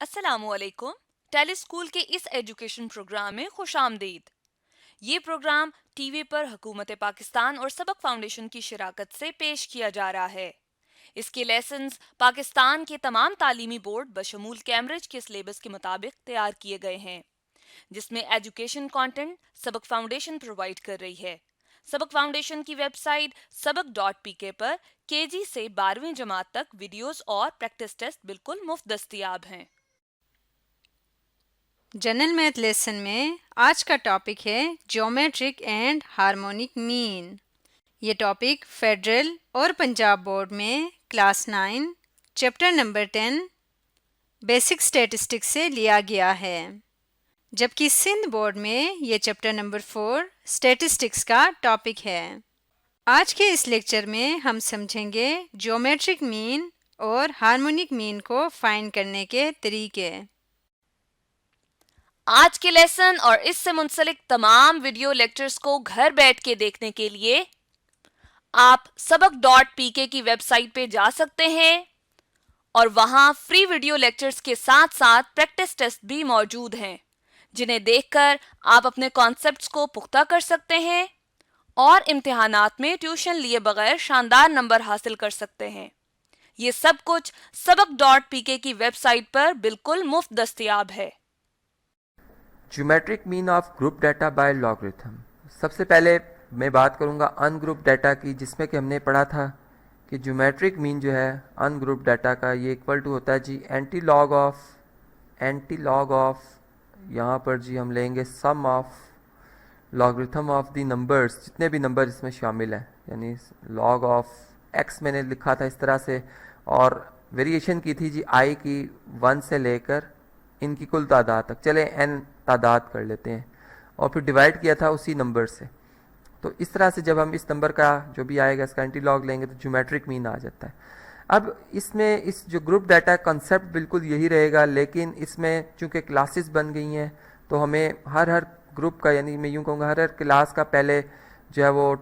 अस्सलामुअलैकुम। Tele school के इस एजुकेशन प्रोग्राम में खुशामदीद। ये प्रोग्राम टीवी पर हुकूमत पाकिस्तान और सबक फाउंडेशन की शराकत से पेश किया जा रहा है। इसके लेसन्स पाकिस्तान के तमाम तालीमी बोर्ड बशमूल कैम्ब्रिज के सिलेबस के मुताबिक तैयार किए गए हैं, जिसमें एजुकेशन कंटेंट सबक फाउंडेशन प्रोवाइड कर रही है। सबक फाउंडेशन की वेबसाइट sabak.pk पर केजी से 12वीं जमात तक वीडियोस और प्रैक्टिस टेस्ट बिल्कुल मुफ्त दस्तयाब हैं। जनरल मैथ लेसन में आज का टॉपिक है ज्योमेट्रिक एंड हार्मोनिक मीन। ये टॉपिक फेडरल और पंजाब बोर्ड में class 9 chapter number 10 basic statistics से लिया गया है, जबकि सिंध बोर्ड में ये चैप्टर नंबर 4 स्टैटिस्टिक्स का टॉपिक है। आज के इस लेक्चर में हम समझेंगे ज्योमेट्रिक मीन और हार्मोनिक मीन को फाइंड करने के तरीके। आज के लेसन और इससे मुंसलिक तमाम वीडियो लेक्चर्स को घर बैठ के देखने के लिए आप sabak.pk की वेबसाइट पे जा सकते हैं और वहां फ्री वीडियो लेक्चर्स के साथ साथ प्रैक्टिस टेस्ट भी मौजूद हैं, जिन्हें देखकर आप अपने कॉन्सेप्ट्स को पुख्ता कर सकते हैं और इम्तिहानात में ट्यूशन लिए बगैर शानदार नंबर हासिल कर सकते हैं। ये सब कुछ sabak.pk की वेबसाइट पर बिल्कुल मुफ्त दस्तयाब है। Geometric mean of group data by logarithm. सबसे पहले मैं बात करूंगा अनग्रुप डाटा की, जिसमें कि हमने पढ़ा था कि ज्योमेट्रिक मीन जो है अनग्रुप डाटा का ये इक्वल टू होता है जी एंटी लॉग ऑफ यहाँ पर जी हम लेंगे sum of logarithm of the numbers, जितने भी नंबर इसमें शामिल हैं, यानी लॉग ऑफ एक्स मैंने लिखा था इस तरह से, और वेरिएशन की थी जी आई की 1 से लेकर इनकी कुल तादाद तक, चले n तादाद कर लेते हैं, और फिर डिवाइड किया था उसी नंबर से। तो इस तरह से जब हम इस नंबर का जो भी आएगा इसका एंटी लॉग लेंगे तो ज्योमेट्रिक मीन आ जाता है। अब इसमें इस जो ग्रुप डाटा कॉन्सेप्ट बिल्कुल यही रहेगा, लेकिन इसमें चूंकि क्लासेस बन गई हैं तो हमें हर ग्रुप का, यानी मैं यूँ कहूँगा हर क्लास का पहले जो है वो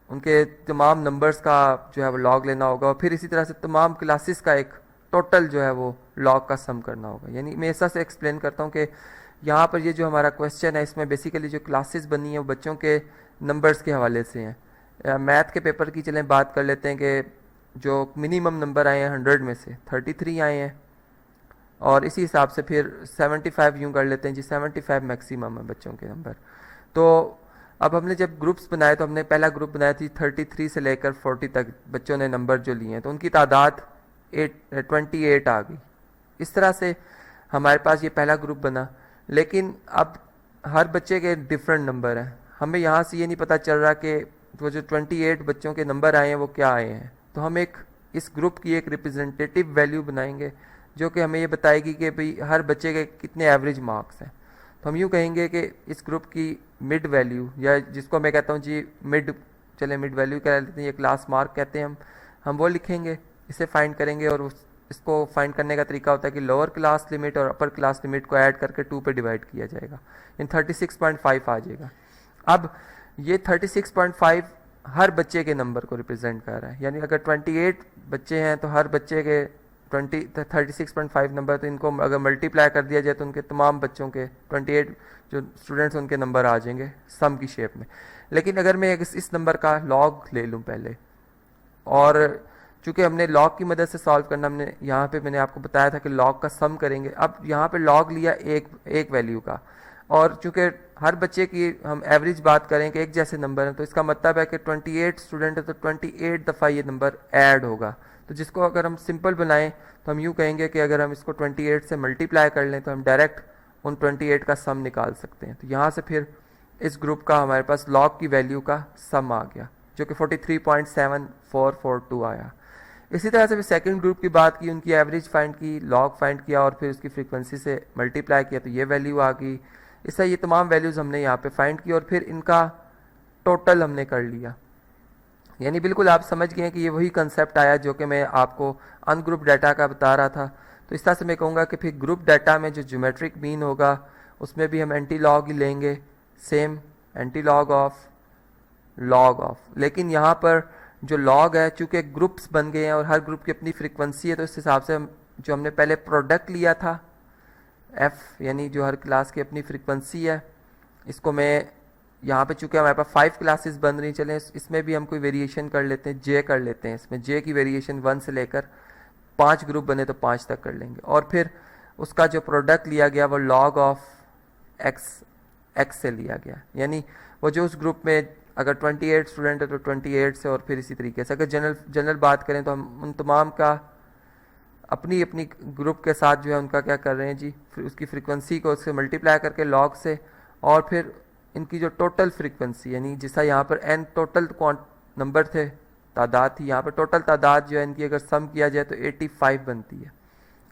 उनके तमाम नंबर्स का जो है वो लॉग लेना होगा, और फिर इसी तरह से तमाम क्लासेस का एक टोटल जो है वो लॉग का सम करना होगा। यानी मैं ऐसा से एक्सप्लेन करता हूँ कि यहाँ पर ये जो हमारा क्वेश्चन है इसमें बेसिकली जो क्लासेस बनी है वो बच्चों के नंबर्स के हवाले से हैं। मैथ के पेपर की चलें बात कर लेते हैं कि जो मिनिमम नंबर आए हैं 100 में से 33 आए हैं, और इसी हिसाब से फिर 75 यूँ कर लेते हैं जी, 75 मैक्सिमम है बच्चों के नंबर। तो अब हमने जब ग्रुप्स बनाए तो हमने पहला ग्रुप बनाया थी 33 से लेकर 40 तक बच्चों ने नंबर जो लिए हैं, तो उनकी तादाद 28 आ गई। इस तरह से हमारे पास ये पहला ग्रुप बना, लेकिन अब हर बच्चे के डिफरेंट नंबर हैं। हमें यहाँ से ये नहीं पता चल रहा कि वो जो 28 बच्चों के नंबर आए हैं वो क्या आए हैं, तो हम एक इस ग्रुप की एक रिप्रेजेंटेटिव वैल्यू बनाएंगे जो कि हमें ये बताएगी कि भाई हर बच्चे के कितने एवरेज मार्क्स हैं। तो हम यूँ कहेंगे कि इस ग्रुप की मिड वैल्यू, या जिसको मैं कहता हूँ जी मिड, चले मिड वैल्यू कह लेते हैं, ये क्लास मार्क कहते हैं हम वो लिखेंगे, इसे फाइंड करेंगे, और इसको फाइंड करने का तरीका होता है कि लोअर क्लास लिमिट और अपर क्लास लिमिट को ऐड करके 2 पे डिवाइड किया जाएगा, इन 36.5 आ जाएगा। अब ये 36.5 हर बच्चे के नंबर को रिप्रेजेंट कर रहा है, यानी अगर 28 बच्चे हैं तो हर बच्चे के 36.5 नंबर, तो इनको अगर मल्टीप्लाई कर दिया जाए तो उनके तमाम बच्चों के 28 जो स्टूडेंट्स उनके नंबर आ जाएंगे सम की शेप में। लेकिन अगर मैं इस नंबर का लॉग ले लूँ पहले, और चूंकि हमने लॉग की मदद से सॉल्व करना, हमने यहाँ पे मैंने आपको बताया था कि लॉग का सम करेंगे। अब यहाँ पे लॉग लिया एक वैल्यू का, और चूंकि हर बच्चे की हम एवरेज बात करें कि एक जैसे नंबर है, तो इसका मतलब है कि 28 स्टूडेंट है तो 28 दफ़ा ये नंबर ऐड होगा। तो जिसको अगर हम सिंपल बनाएं तो हम यूँ कहेंगे कि अगर हम इसको 28 से मल्टीप्लाई कर लें तो हम डायरेक्ट उन 28 का सम निकाल सकते हैं। तो यहाँ से फिर इस ग्रुप का हमारे पास लॉग की वैल्यू का सम आ गया जो कि 43.7442 आया। इसी तरह से फिर सेकंड ग्रुप की बात की, उनकी एवरेज फाइंड की, लॉग फाइंड किया, और फिर उसकी फ्रीक्वेंसी से मल्टीप्लाई किया तो ये वैल्यू आ गई। इससे ये तमाम वैल्यूज़ हमने यहाँ पे फाइंड की, और फिर इनका टोटल हमने कर लिया। यानी बिल्कुल आप समझ गए कि ये वही कंसेप्ट आया जो कि मैं आपको अनग्रुप डाटा का बता रहा था। तो इस तरह से मैं कहूँगा कि फिर ग्रुप डाटा में जो ज्योमेट्रिक मीन होगा उसमें भी हम एंटी लॉग ही लेंगे, सेम एंटी लॉग ऑफ, लेकिन यहाँ पर जो लॉग है, चूँकि ग्रुप्स बन गए हैं और हर ग्रुप की अपनी फ्रीक्वेंसी है, तो इस हिसाब से जो हमने पहले प्रोडक्ट लिया था एफ, यानी जो हर क्लास की अपनी फ्रीक्वेंसी है, इसको मैं यहाँ पे चूँकि हमारे पास 5 क्लासेस बन रही, चलें इसमें भी हम कोई वेरिएशन कर लेते हैं, जे कर लेते हैं। इसमें जे की वेरिएशन 1 से लेकर 5 ग्रुप बने तो 5 तक कर लेंगे। और फिर उसका जो प्रोडक्ट लिया गया वो log ऑफ एक्स से लिया गया, यानी वो जो उस ग्रुप में अगर 28 स्टूडेंट है तो 28 से, और फिर इसी तरीके से अगर जनरल बात करें तो हम उन तमाम का अपनी अपनी ग्रुप के साथ जो है उनका क्या कर रहे हैं जी, फिर उसकी फ्रीक्वेंसी को उससे मल्टीप्लाई करके लॉग से, और फिर इनकी जो टोटल फ्रीक्वेंसी, यानी जिसका यहाँ पर एन टोटल नंबर थे, तादाद थी, यहाँ पर टोटल तादाद जो है इनकी अगर सम किया जाए तो 85 बनती है।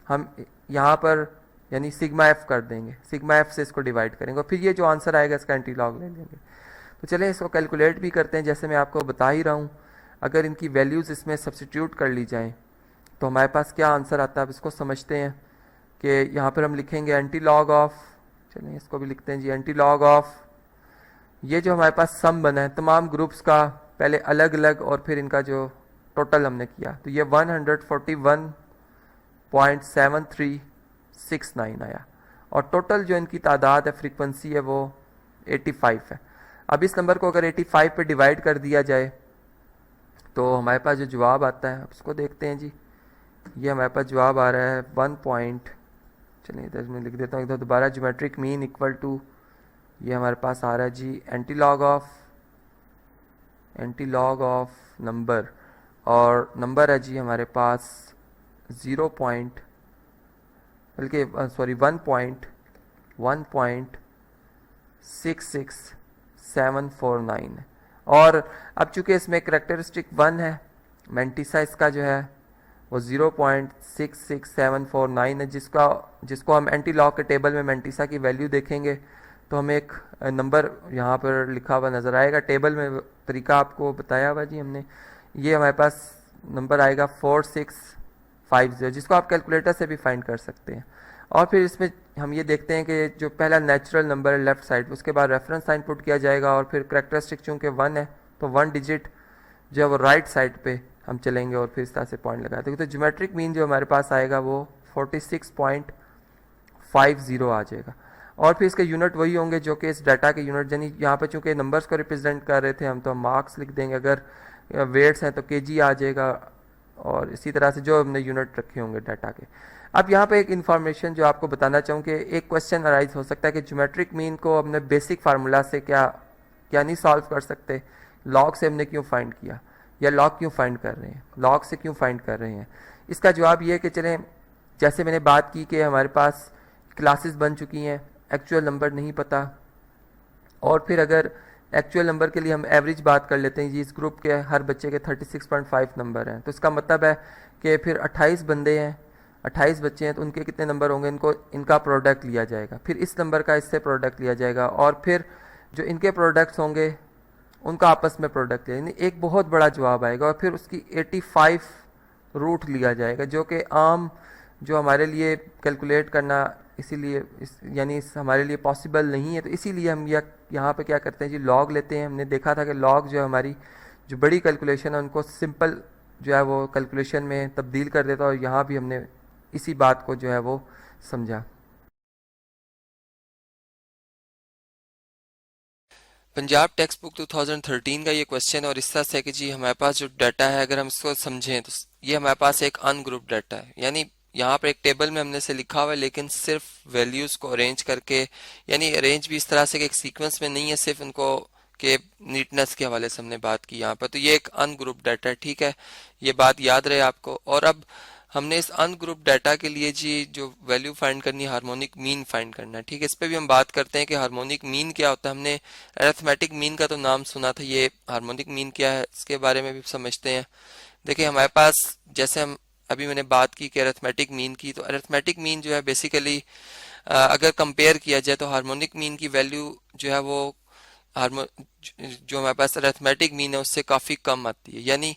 हम यहाँ पर यानी सिग्मा एफ कर देंगे, सिग्मा एफ से इसको डिवाइड करेंगे और फिर ये जो आंसर आएगा इसका एंटी लॉग ले लेंगे। तो चलें इसको कैलकुलेट भी करते हैं, जैसे मैं आपको बता ही रहा हूँ। अगर इनकी वैल्यूज़ इसमें सब्सिट्यूट कर ली जाएँ तो हमारे पास क्या आंसर आता है, अब इसको समझते हैं कि यहाँ पर हम लिखेंगे एंटी लॉग ऑफ, चलें इसको भी लिखते हैं जी, एंटी लॉग ऑफ ये जो हमारे पास सम बना है तमाम ग्रुप्स का, पहले अलग अलग और फिर इनका जो टोटल हमने किया, तो ये 141.7369 आया, और टोटल जो इनकी तादाद है, फ्रीक्वेंसी है, वो 85 है। अब इस नंबर को अगर 85 पे डिवाइड कर दिया जाए तो हमारे पास जो जवाब आता है, अब इसको देखते हैं जी। ये हमारे पास जवाब आ रहा है 1 पॉइंट, चलिए इधर मैं लिख देता हूँ इधर दोबारा, ज्योमेट्रिक मीन इक्वल टू, ये हमारे पास आ रहा है जी एंटी लॉग ऑफ नंबर, और नंबर है जी हमारे पास 0 पॉइंट, बल्कि सॉरी 1.1664749 है। और अब चूंकि इसमें करेक्टरिस्टिक 1 है, मैंटिसा इसका जो है वो 0.66749 है, जिसको हम एंटी लॉग के टेबल में मैंटिसा की वैल्यू देखेंगे तो हमें एक नंबर यहाँ पर लिखा हुआ नज़र आएगा। टेबल में तरीका आपको बताया हुआ जी हमने, ये हमारे पास नंबर आएगा 4650, जिसको आप कैलकुलेटर से भी फाइंड कर सकते हैं। और फिर इसमें हम ये देखते हैं कि जो पहला नेचुरल नंबर है लेफ़्ट साइड, उसके बाद रेफरेंस साइन पुट किया जाएगा, और फिर करेक्टरिस्टिक चूँकि 1 है तो 1 डिजिट जो है वो राइट साइड पे हम चलेंगे और फिर इस तरह से पॉइंट लगाते हैं। तो ज्योमेट्रिक मीन जो हमारे पास आएगा वो 46.50 आ जाएगा। और फिर इसके यूनिट वही होंगे जो कि इस डाटा के यूनिट, यानी यहाँ पर चूँकि नंबर्स को रिप्रेजेंट कर रहे थे हम, तो हम मार्क्स लिख देंगे, अगर वेट्स हैं तो केजी आ जाएगा, और इसी तरह से जो हमने यूनिट रखे होंगे डाटा के। अब यहाँ पे एक इन्फॉर्मेशन जो आपको बताना चाहूँ कि एक क्वेश्चन अराइज हो सकता है कि ज्योमेट्रिक मीन को हमने बेसिक फार्मूला से क्या नहीं सॉल्व कर सकते, लॉग से हमने क्यों फाइंड किया, या लॉग क्यों फाइंड कर रहे हैं, लॉग से क्यों फाइंड कर रहे हैं। इसका जवाब ये है कि चलें, जैसे मैंने बात की कि हमारे पास क्लासेस बन चुकी हैं, एक्चुअल नंबर नहीं पता, और फिर अगर एक्चुअल नंबर के लिए हम एवरेज बात कर लेते हैं जी, इस ग्रुप के हर बच्चे के 36.5 नंबर हैं, तो इसका मतलब है कि फिर 28 बंदे हैं, 28 बच्चे हैं, तो उनके कितने नंबर होंगे, इनका प्रोडक्ट लिया जाएगा, फिर इस नंबर का इससे प्रोडक्ट लिया जाएगा, और फिर जो इनके प्रोडक्ट्स होंगे उनका आपस में प्रोडक्ट लिया, यानी एक बहुत बड़ा जवाब आएगा, और फिर उसकी 85 रूट लिया जाएगा, जो कि आम जो हमारे लिए कैलकुलेट करना इसीलिए हमारे लिए पॉसिबल नहीं है। तो इसीलिए हम यहाँ पे क्या करते हैं जी, लॉग लेते हैं। हमने देखा था कि लॉग जो है हमारी जो बड़ी कैलकुलेशन है उनको सिंपल जो है वो कैलकुलेशन में तब्दील कर देता है, और यहाँ भी हमने इसी बात को जो है वो समझा। पंजाब टेक्स्ट बुक 2013 का ये क्वेश्चन, और इस तरह से कि जी हमारे पास जो डाटा है अगर हम इसको समझें तो ये हमारे पास एक अनग्रुप डाटा है, यानी यहाँ पर एक टेबल में हमने से लिखा हुआ है, लेकिन सिर्फ वैल्यूज को अरेंज करके, यानी अरेंज भी इस तरह से कि एक सीक्वेंस में नहीं है, सिर्फ इनको के नीटनेस के हवाले से हमने बात की यहाँ पर, तो ये एक अनग्रुप डाटा है। ठीक है, ये बात याद रहे आपको। और अब हमने इस अनग्रुप डाटा के लिए जी जो वैल्यू फाइंड करनी है, हार्मोनिक मीन फाइंड करना है। ठीक है, इस पे भी हम बात करते हैं कि हार्मोनिक मीन क्या होता है। हमने अरिथमेटिक मीन का तो नाम सुना था, ये हार्मोनिक मीन क्या है इसके बारे में भी समझते हैं। देखिए हमारे पास जैसे हम अभी मैंने बात की कि अरिथमेटिक मीन की, तो अरिथमेटिक मीन जो है बेसिकली अगर कंपेयर किया जाए तो हार्मोनिक मीन की वैल्यू जो है वो जो हमारे पास अरिथमेटिक मीन है उससे काफ़ी कम आती है। यानी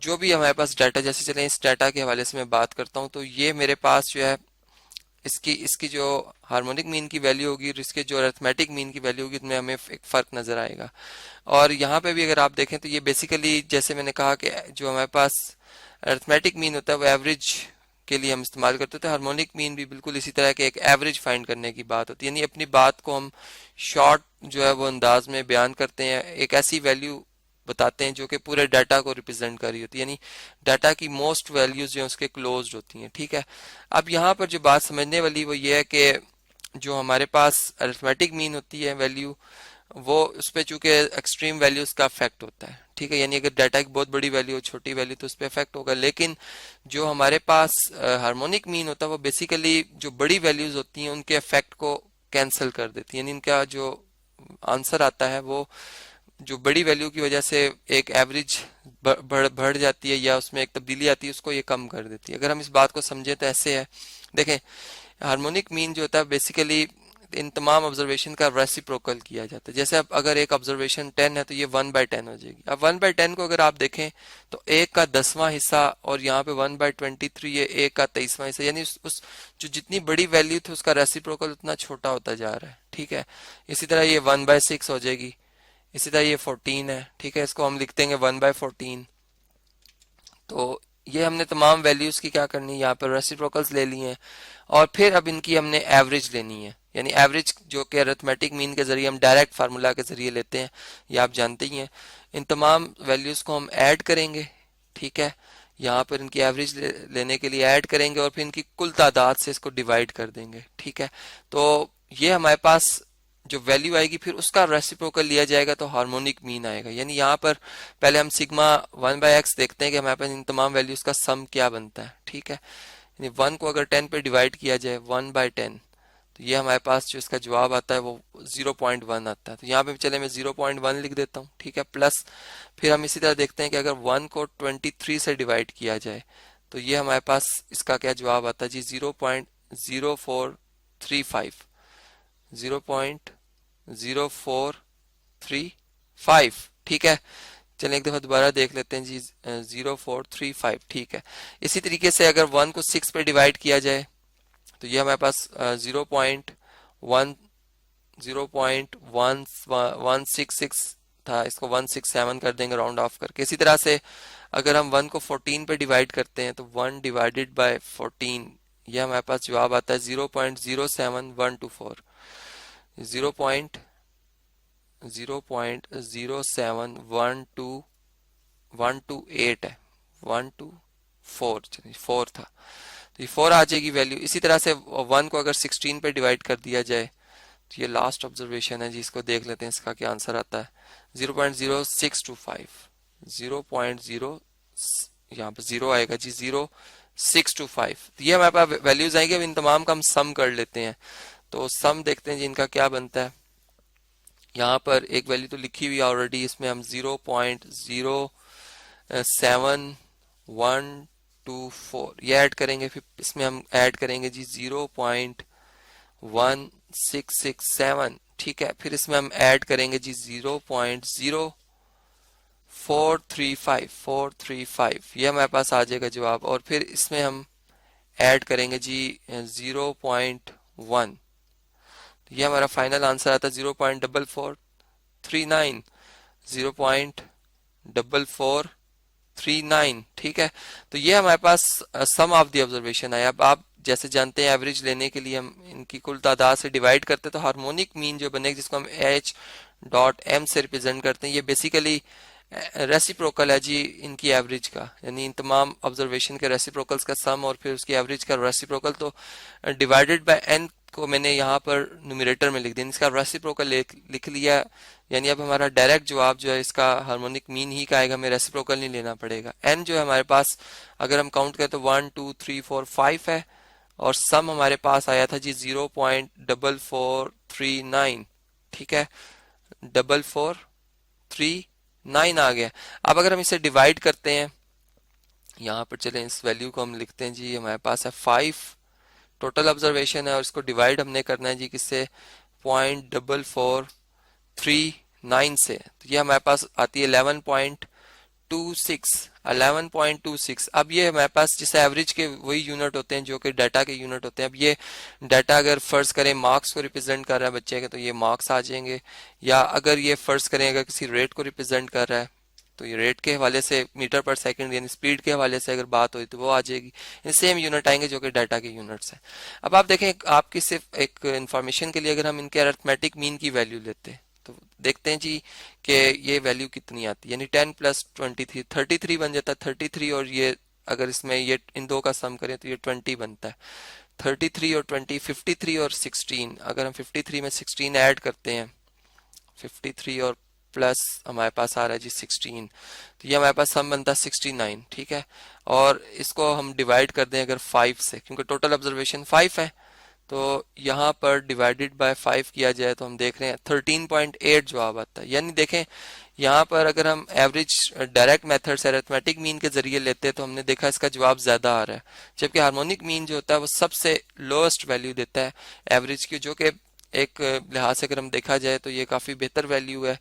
जो भी हमारे पास डाटा, जैसे चलें इस डाटा के हवाले से मैं बात करता हूँ, तो ये मेरे पास जो है इसकी इसकी जो हार्मोनिक मीन की वैल्यू होगी और इसके जो अरिथमेटिक मीन की वैल्यू होगी उसमें हमें एक फ़र्क नज़र आएगा। और यहाँ पे भी अगर आप देखें तो ये बेसिकली जैसे मैंने कहा कि जो हमारे पास अरिथमेटिक मीन होता है वो एवरेज के लिए हम इस्तेमाल करते थे, हार्मोनिक मीन भी बिल्कुल इसी तरह के एक एवरेज फाइंड करने की बात होती है, यानी अपनी बात को हम शॉर्ट जो है वो अंदाज में बयान करते हैं, एक ऐसी वैल्यू बताते हैं जो कि पूरे डाटा को रिप्रेजेंट कर रही होती है, यानी डाटा की मोस्ट वैल्यूज जो है उसके क्लोज्ड होती हैं। ठीक है, अब यहाँ पर जो बात समझने वाली वो ये है कि जो हमारे पास अरिथमेटिक मीन होती है वैल्यू, वो उस पर चूंकि एक्सट्रीम वैल्यूज का इफेक्ट होता है। ठीक है, यानी अगर डाटा की बहुत बड़ी वैल्यू हो छोटी वैल्यू तो उस पर इफेक्ट होगा, लेकिन जो हमारे पास हार्मोनिक मीन होता है वो बेसिकली जो बड़ी वैल्यूज होती हैं उनके इफेक्ट को कैंसिल कर देती है, यानी इनका जो आंसर आता है वो जो बड़ी वैल्यू की वजह से एक एवरेज बढ़ जाती है या उसमें एक तब्दीली आती है उसको ये कम कर देती है। अगर हम इस बात को समझें तो ऐसे है, देखें हार्मोनिक मीन जो होता है बेसिकली इन तमाम ऑब्जर्वेशन का रेसिप्रोकल किया जाता है। जैसे अब अगर एक ऑब्जर्वेशन 10 है तो ये 1/10 हो जाएगी। अब 1/10 को अगर आप देखें तो 1 का 10वां हिस्सा और यहाँ पे 1/23 ये 1 का 23वां हिस्सा, यानी उस जो जितनी बड़ी वैल्यू थी उसका रेसिप्रोकल उतना छोटा होता जा रहा है। ठीक है, इसी तरह ये 1/6 हो जाएगी, इसी तरह ये 14 है। ठीक है, इसको हम लिख देंगे 1/14। तो ये हमने तमाम वैल्यूज की क्या करनी है, यहाँ पर रेसिप्रोकल्स ले लिए हैं और फिर अब इनकी हमने एवरेज लेनी है, यानी एवरेज जो कि अरिथमेटिक मीन के जरिए हम डायरेक्ट फार्मूला के जरिए लेते हैं, ये आप जानते ही हैं। इन तमाम वैल्यूज को हम ऐड करेंगे। ठीक है, यहाँ पर इनकी एवरेज लेने के लिए ऐड करेंगे और फिर इनकी कुल तादाद से इसको डिवाइड कर देंगे। ठीक है, तो ये हमारे पास जो वैल्यू आएगी फिर उसका रेसिप्रोकल लिया जाएगा तो हार्मोनिक मीन आएगा। यानी यहाँ पर पहले हम सिग्मा 1/x देखते हैं कि हमारे पास इन तमाम वैल्यूज का सम क्या बनता है। ठीक है, यानी 1 को अगर 10 पे डिवाइड किया जाए 1/10 तो ये हमारे पास जो इसका जवाब आता है वो 0.1 आता है। तो यहाँ पे चले मैं 0.1 लिख देता हूँ। ठीक है, प्लस फिर हम इसी तरह देखते हैं कि अगर 1 को 23 से डिवाइड किया जाए तो ये हमारे पास इसका क्या जवाब आता है जी 0.0435 0.0435। ठीक है, चलिए एक दफा दोबारा देख लेते हैं जी 0435। ठीक है, इसी तरीके से अगर 1 को 6 पे डिवाइड किया जाए तो ये हमारे पास 0.166 था, इसको 167 कर देंगे राउंड ऑफ करके। इसी तरह से अगर हम 1 को 14 पे डिवाइड करते हैं तो 1 डिवाइडेड बाय 14 ये हमारे पास जवाब आता है 0.07124। 0.0712128 है, 124 चलिए 4 था तो ये 4 आ जाएगी वैल्यू। इसी तरह से 1 को अगर 16 पे डिवाइड कर दिया जाए तो ये लास्ट ऑब्जर्वेशन है जी, इसको देख लेते हैं इसका क्या आंसर आता है 0.0625। 0.0 यहाँ पर 0 आएगा जी 0.625। तो ये हमारे पास वैल्यूज आएंगे। अब इन तमाम का हम सम कर लेते हैं तो सम देखते हैं जी इनका क्या बनता है। यहाँ पर एक वैल्यू तो लिखी हुई ऑलरेडी, इसमें हम 0.07124 ये ऐड करेंगे, फिर इसमें हम ऐड करेंगे जी 0.1667। ठीक है, फिर इसमें हम ऐड करेंगे जी 0.0435 ये हमारे पास आ जाएगा जवाब, और फिर इसमें हम ऐड करेंगे जी 0.1 ये हमारा फाइनल आंसर आता है 0.4439। 0.4439। ठीक है, तो ये हमारे पास सम ऑफ द ऑब्जर्वेशन है। अब आप जैसे जानते हैं एवरेज लेने के लिए हम इनकी कुल तादाद से डिवाइड करते हैं तो हार्मोनिक मीन जो बनेगा जिसको हम H.M से रिप्रेजेंट करते हैं, ये बेसिकली रेसिप्रोकल है जी इनकी एवरेज का, यानी इन तमाम ऑब्जर्वेशन के रेसिप्रोकल्स का सम और फिर उसकी एवरेज का रेसिप्रोकल। तो डिवाइडेड बाय n को मैंने यहाँ पर न्यूमरेटर में लिख दिया, इसका रेसिप्रोकल लिख लिया, यानी अब हमारा डायरेक्ट जवाब जो है इसका हार्मोनिक मीन ही का आएगा, हमें रेसिप्रोकल नहीं लेना पड़ेगा। n जो है हमारे पास अगर हम काउंट करें तो 1 2 3 4 5 है और सम हमारे पास आया था जी 0.4439। ठीक है, 4439 आ गया। अब अगर हम इसे डिवाइड करते हैं, यहाँ पर चलें इस वैल्यू को हम लिखते हैं जी, हमारे पास है 5 टोटल ऑब्जर्वेशन है और इसको डिवाइड हमने करना है जी किससे 0.4439 से, तो ये हमारे पास आती है 11.26 11.26। अब ये हमारे पास जैसे एवरेज के वही यूनिट होते हैं जो कि डाटा के यूनिट होते हैं। अब ये डाटा अगर फर्ज करें मार्क्स को रिप्रेजेंट कर रहा है बच्चे के तो ये मार्क्स आ जाएंगे, या अगर ये फर्ज करें अगर किसी रेट को रिप्रेजेंट कर रहा है तो ये रेट के हवाले से मीटर पर सेकंड यानी स्पीड के हवाले से अगर बात हुई तो वो आ जाएगी। ये सेम यूनिट आएंगे जो कि डाटा के यूनिट्स हैं। अब आप देखें आपकी सिर्फ एक इंफॉर्मेशन के लिए अगर हम इनके अरिथमेटिक मीन की वैल्यू लेते हैं तो देखते हैं जी कि ये वैल्यू कितनी आती है, यानी 10 प्लस 23 33 बन जाता है। 33 और ये अगर इसमें ये इन दो का सम करें तो ये 20 बनता है। 33 और 20 53 और 16, अगर हम 53 में 16 ऐड करते हैं 53 और प्लस हमारे पास आ रहा है जी 16, तो ये हमारे पास सम बनता है 69, ठीक है। और इसको हम डिवाइड कर दें अगर 5 से, क्योंकि टोटल ऑब्जर्वेशन 5 है, तो यहाँ पर डिवाइडेड बाय 5 किया जाए तो हम देख रहे हैं 13.8 जवाब आता है। यानी देखें यहाँ पर अगर हम एवरेज डायरेक्ट मेथड से अरिथमेटिक मीन के जरिए लेते हैं तो हमने देखा इसका जवाब ज्यादा आ रहा है, जबकि हार्मोनिक मीन जो होता है वो सबसे लोएस्ट वैल्यू देता है एवरेज की, जो कि एक लिहाज से अगर हम देखा जाए तो ये काफी बेहतर वैल्यू है।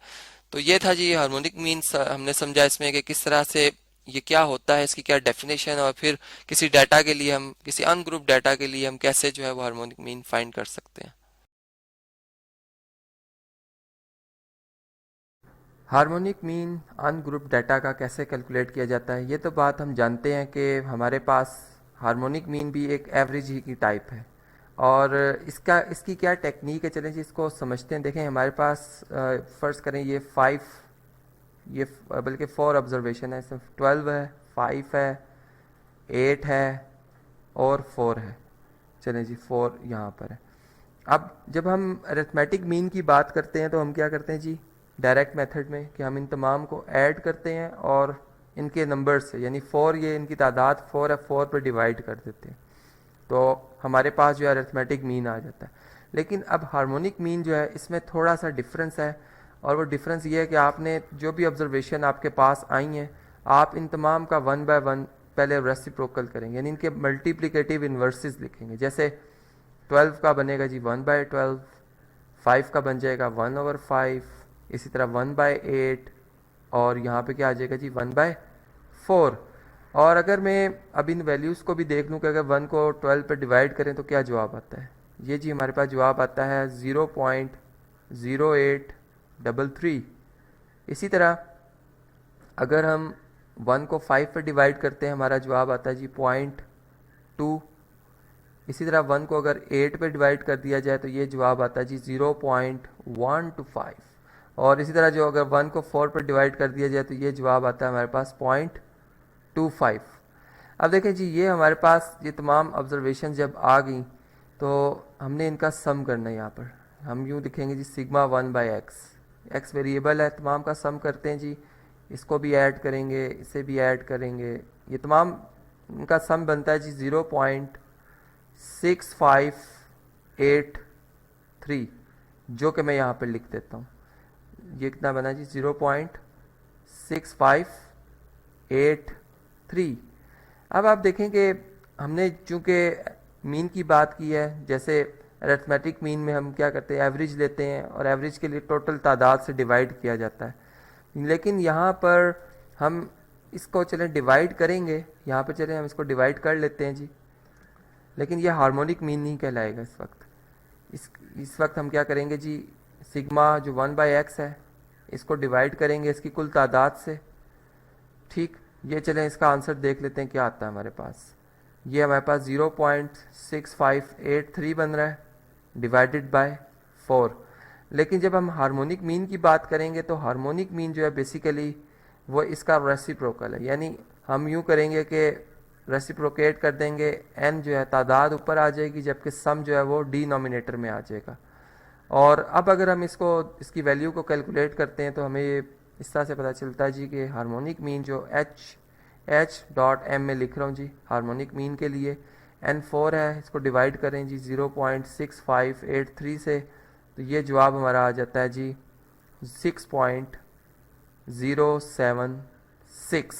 तो ये था जी हार्मोनिक मीन, हमने समझा इसमें कि किस तरह से ये क्या होता है, इसकी क्या डेफिनेशन, और फिर किसी डाटा के लिए हम किसी अनग्रुप डाटा के लिए हम कैसे जो है वो हार्मोनिक मीन फाइंड कर सकते हैं। हार्मोनिक मीन अनग्रुप डाटा का कैसे कैलकुलेट किया जाता है, ये तो बात हम जानते हैं कि हमारे पास हार्मोनिक मीन भी एक एवरेज ही की टाइप है। और इसकी क्या टेक्निक है, चलें जी इसको समझते हैं। देखें हमारे पास फ़र्ज़ करें ये 5, ये बल्कि 4 ऑब्जर्वेशन है, इसमें 12 है, 5 है, 8 है और 4 है। चलें जी 4 यहाँ पर है। अब जब हम अरिथमेटिक मीन की बात करते हैं तो हम क्या करते हैं जी डायरेक्ट मेथड में कि हम इन तमाम को ऐड करते हैं और इनके नंबर से, यानी 4 ये इनकी तादाद 4 है, 4 पर डिवाइड कर देते हैं तो हमारे पास जो है अरिथमेटिक मीन आ जाता है। लेकिन अब हार्मोनिक मीन जो है इसमें थोड़ा सा डिफरेंस है, और वो डिफरेंस ये है कि आपने जो भी ऑब्जर्वेशन आपके पास आई हैं आप इन तमाम का 1 बाय 1 पहले रेसिप्रोकल करेंगे, यानी इनके मल्टीप्लिकेटिव इन्वर्सेस लिखेंगे। जैसे 12 का बनेगा जी 1 बाय 12, 5 का बन जाएगा 1/5, इसी तरह 1 बाय 8, और यहाँ पे क्या आ जाएगा जी 1 बाय 4। और अगर मैं अब इन वैल्यूज़ को भी देख लूँ कि अगर 1 को 12 पर डिवाइड करें तो क्या जवाब आता है, ये जी हमारे पास जवाब आता है 0.0833। इसी तरह अगर हम 1 को 5 पर डिवाइड करते हैं हमारा जवाब आता है जी 0.2। इसी तरह 1 को अगर 8 पे डिवाइड कर दिया जाए तो ये जवाब आता है जी 0.125। और इसी तरह जो अगर 1 को 4 पर डिवाइड कर दिया जाए तो ये जवाब आता है हमारे पास 0.25। अब देखें जी ये हमारे पास ये तमाम ऑब्जर्वेशन जब आ गई तो हमने इनका सम करना है। यहाँ पर हम यूँ लिखेंगे जी सिग्मा 1 बाई एक्स वेरिएबल है, तमाम का सम करते हैं जी, इसको भी ऐड करेंगे, इसे भी ऐड करेंगे, ये तमाम इनका सम बनता है जी 0.6583, जो कि मैं यहाँ पर लिख देता हूँ। ये कितना बना जी 0.6583। अब आप देखें कि हमने चूँकि मीन की बात की है, जैसे अरिथमेटिक मीन में हम क्या करते हैं एवरेज लेते हैं और एवरेज के लिए टोटल तादाद से डिवाइड किया जाता है, लेकिन यहाँ पर हम इसको चलें डिवाइड करेंगे, यहाँ पर चलें हम इसको डिवाइड कर लेते हैं जी, लेकिन ये हार्मोनिक मीन नहीं कहलाएगा इस वक्त। इस वक्त हम क्या करेंगे जी सिग्मा जो 1 बाई एक्स है इसको डिवाइड करेंगे इसकी कुल तादाद से। ठीक, ये चलें इसका आंसर देख लेते हैं क्या आता है हमारे पास। ये हमारे पास 0.6583 बन रहा है डिवाइडेड बाय 4। लेकिन जब हम हार्मोनिक मीन की बात करेंगे तो हार्मोनिक मीन जो है बेसिकली वो इसका रेसिप्रोकल है, यानी हम यूँ करेंगे कि रेसिप्रोकेट कर देंगे, n जो है तादाद ऊपर आ जाएगी जबकि सम जो है वो डिनोमिनेटर में आ जाएगा। और अब अगर हम इसकी वैल्यू को कैलकुलेट करते हैं तो हमें ये इस तरह से पता चलता है जी कि हार्मोनिक मीन जो h.m में लिख रहा हूँ जी हार्मोनिक मीन के लिए n4 है, इसको डिवाइड करें जी 0.6583 से तो ये जवाब हमारा आ जाता है जी 6.076।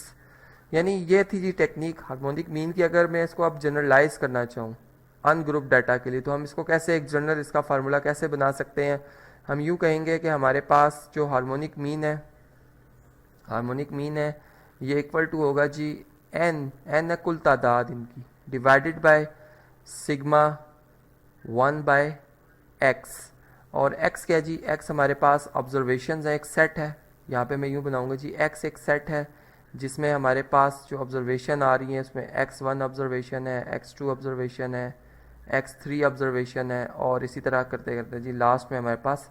यानी ये थी जी टेक्निक हार्मोनिक मीन की। अगर मैं इसको अब जनरलाइज करना चाहूँ अनग्रुप डाटा के लिए तो हम इसको कैसे एक जनरल इसका फार्मूला कैसे बना सकते हैं। हम यूँ कहेंगे कि हमारे पास जो हार्मोनिक मीन है ये इक्वल टू होगा जी एन है कुल तादाद इनकी, divided by sigma 1 by x. और x क्या है जी, x हमारे पास ऑब्जर्वेशंस है, एक सेट है। यहाँ पे मैं यूँ बनाऊंगा जी, x एक सेट है जिसमें हमारे पास जो ऑब्जर्वेशन आ रही है उसमें x1 ऑब्जर्वेशन है, x2 ऑब्जर्वेशन है, x3 ऑब्जर्वेशन है, और इसी तरह करते करते जी लास्ट में हमारे पास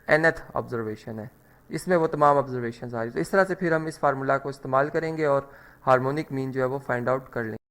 nth ऑब्जर्वेशन है, इसमें वो तमाम ऑब्जर्वेशन आ रही है। तो इस तरह से फिर हम इस फार्मूला को इस्तेमाल करेंगे और हार्मोनिक मीन जो है वो फाइंड आउट कर लेंगे।